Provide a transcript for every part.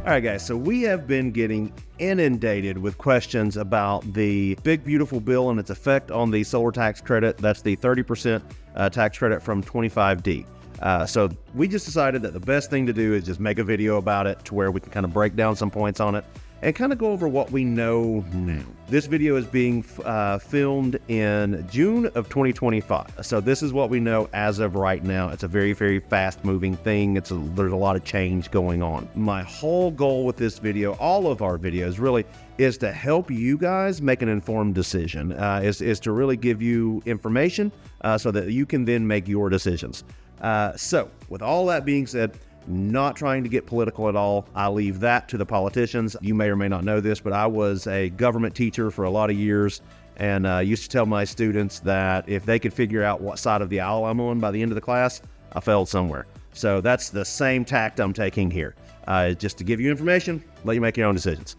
All right, guys, so we have been getting inundated with questions about the big, beautiful bill and its effect on the solar tax credit. That's the 30% tax credit from 25D. So we just decided that the best thing to do is just make a video about it to where we can kind of break down some points on it and kind of go over what we know now. This video is being filmed in June of 2025. So this is what we know as of right now. It's a very, very fast moving thing. There's a lot of change going on. My whole goal with this video, all of our videos really, is to help you guys make an informed decision, is to really give you information so that you can then make your decisions. So with all that being said, not trying to get political at all. I leave that to the politicians. You may or may not know this, but I was a government teacher for a lot of years and used to tell my students that if they could figure out what side of the aisle I'm on by the end of the class, I failed somewhere. So that's the same tact I'm taking here, just to give you information, let you make your own decisions.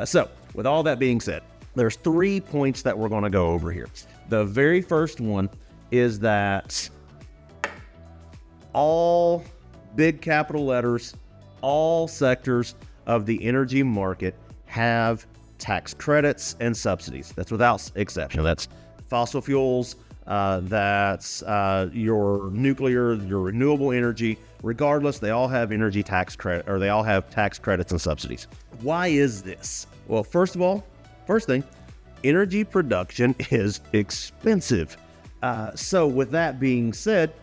So with all that being said, there's 3 points that we're going to go over here. The very first one is that all big capital letters, all sectors of the energy market have tax credits and subsidies. That's without exception. That's fossil fuels, that's your nuclear, your renewable energy. Regardless, they all have energy tax credit, or they all have tax credits and subsidies. Why is this? Well, first thing, energy production is expensive. So with that being said,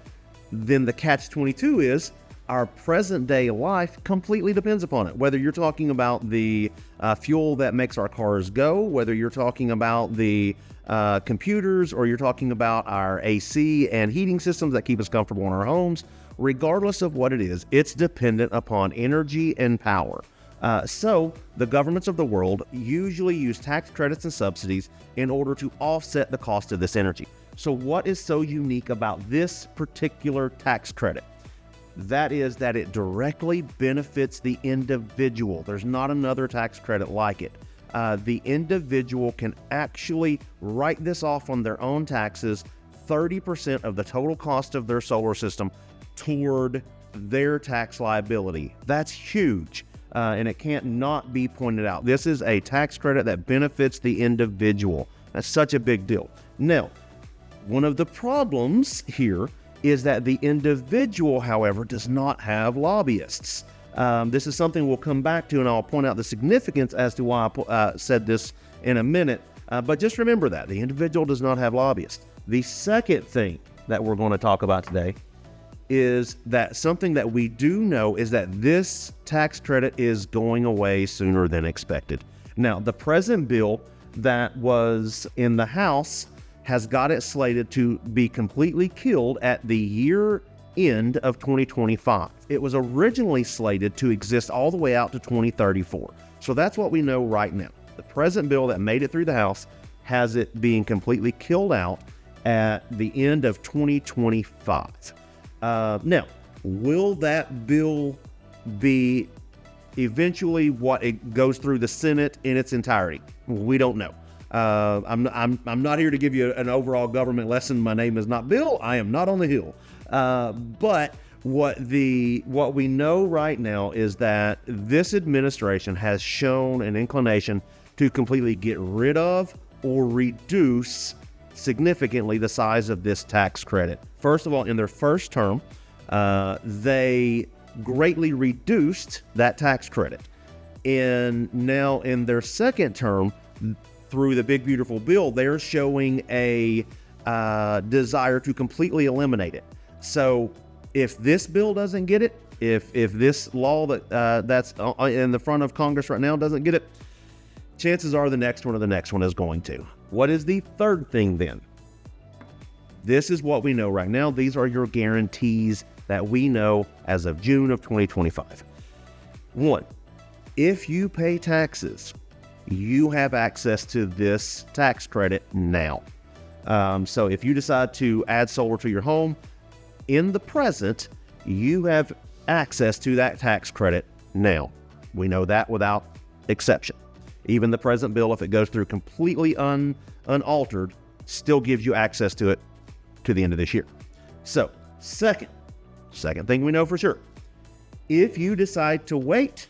then the catch-22 is our present day life completely depends upon it. Whether you're talking about the fuel that makes our cars go, whether you're talking about the computers, or you're talking about our AC and heating systems that keep us comfortable in our homes, regardless of what it is, it's dependent upon energy and power. So the governments of the world usually use tax credits and subsidies in order to offset the cost of this energy. So what is so unique about this particular tax credit? That is that it directly benefits the individual. There's not another tax credit like it. The individual can actually write this off on their own taxes, 30% of the total cost of their solar system toward their tax liability. That's huge, and it can't not be pointed out. This is a tax credit that benefits the individual. That's such a big deal. Now, one of the problems here is that the individual, however, does not have lobbyists. This is something we'll come back to, and I'll point out the significance as to why I said this in a minute. But just remember that the individual does not have lobbyists. The second thing that we're going to talk about today is that something that we do know is that this tax credit is going away sooner than expected. Now, the present bill that was in the House has got it slated to be completely killed at the year end of 2025. It was originally slated to exist all the way out to 2034. So that's what we know right now. The present bill that made it through the House has it being completely killed out at the end of 2025. Now, will that bill be eventually what it goes through the Senate in its entirety? We don't know. I'm not here to give you an overall government lesson. My name is not Bill. I am not on the Hill. But what we know right now is that this administration has shown an inclination to completely get rid of or reduce significantly the size of this tax credit. First of all, in their first term, they greatly reduced that tax credit. And now in their second term, through the big, beautiful bill, they're showing a desire to completely eliminate it. So if this bill doesn't get it, if this law that's in the front of Congress right now doesn't get it, chances are the next one or the next one is going to. What is the third thing then? This is what we know right now. These are your guarantees that we know as of June of 2025. One, if you pay taxes, you have access to this tax credit now. So if you decide to add solar to your home, in the present, you have access to that tax credit now. We know that without exception. Even the present bill, if it goes through completely unaltered, still gives you access to it to the end of this year. So, second thing we know for sure, if you decide to wait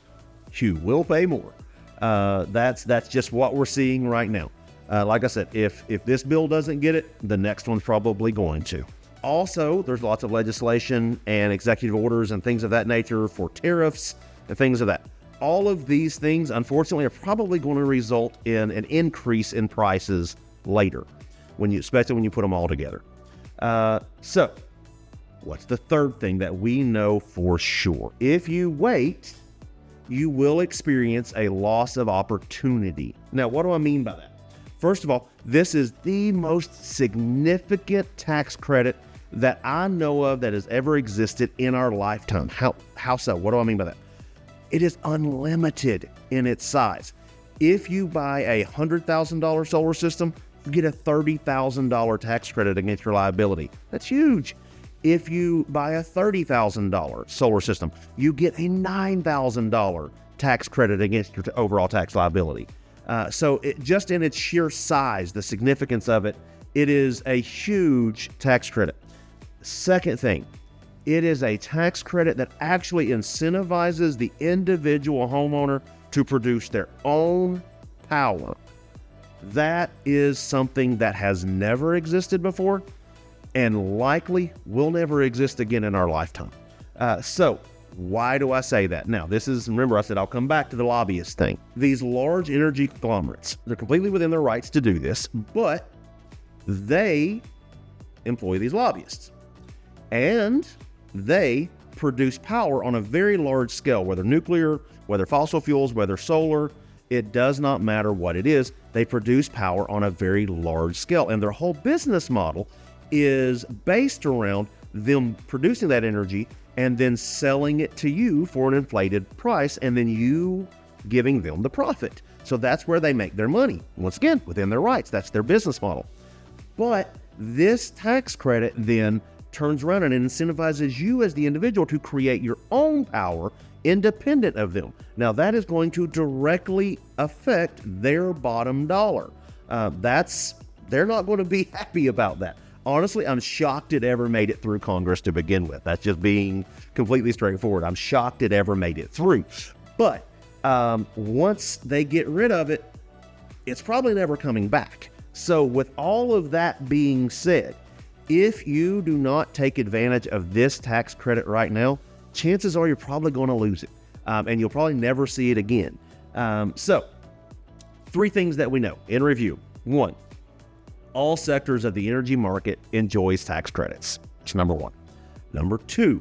you will pay more. That's just what we're seeing right now. Like I said, if this bill doesn't get it, the next one's probably going to. Also, there's lots of legislation and executive orders and things of that nature for tariffs and things of that. All of these things, unfortunately, are probably going to result in an increase in prices later, especially when you put them all together. So, what's the third thing that we know for sure? If you wait, you will experience a loss of opportunity. Now, what do I mean by that? First of all, this is the most significant tax credit that I know of that has ever existed in our lifetime. How so? What do I mean by that? It is unlimited in its size. If you buy a $100,000 solar system, you get a $30,000 tax credit against your liability. That's huge. If you buy a $30,000 solar system, you get a $9,000 tax credit against your overall tax liability. So just in its sheer size, the significance of it, it is a huge tax credit. Second thing, it is a tax credit that actually incentivizes the individual homeowner to produce their own power. That is something that has never existed before and likely will never exist again in our lifetime. So why do I say that? Now, remember I said I'll come back to the lobbyist thing. These large energy conglomerates, they're completely within their rights to do this, but they employ these lobbyists. And they produce power on a very large scale, whether nuclear, whether fossil fuels, whether solar, it does not matter what it is. They produce power on a very large scale. And their whole business model is based around them producing that energy and then selling it to you for an inflated price, and then you giving them the profit. So that's where they make their money. Once again, within their rights, that's their business model. But this tax credit then turns around and incentivizes you as the individual to create your own power independent of them. Now, that is going to directly affect their bottom dollar. They're not going to be happy about that. Honestly, I'm shocked it ever made it through Congress to begin with. That's just being completely straightforward. I'm shocked it ever made it through. But once they get rid of it, it's probably never coming back. So with all of that being said, if you do not take advantage of this tax credit right now, chances are you're probably going to lose it, and you'll probably never see it again. So, three things that we know in review. One, all sectors of the energy market enjoys tax credits. That's number one. Number two,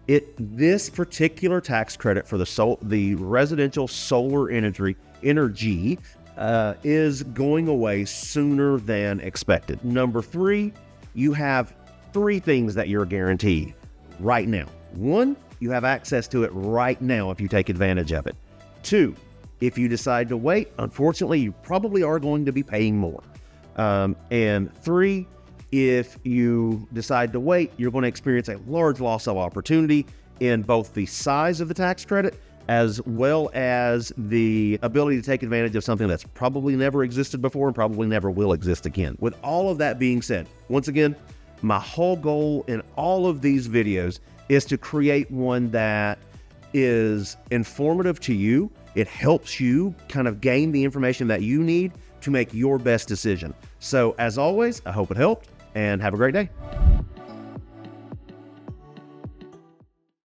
this particular tax credit for the residential solar energy is going away sooner than expected. Number three, you have three things that you're guaranteed right now. One, you have access to it right now if you take advantage of it. Two, if you decide to wait, unfortunately, you probably are going to be paying more. And three, if you decide to wait, you're going to experience a large loss of opportunity in both the size of the tax credit as well as the ability to take advantage of something that's probably never existed before and probably never will exist again. With all of that being said, once again, my whole goal in all of these videos is to create one that is informative to you. It helps you kind of gain the information that you need to make your best decision. So as always, I hope it helped and have a great day.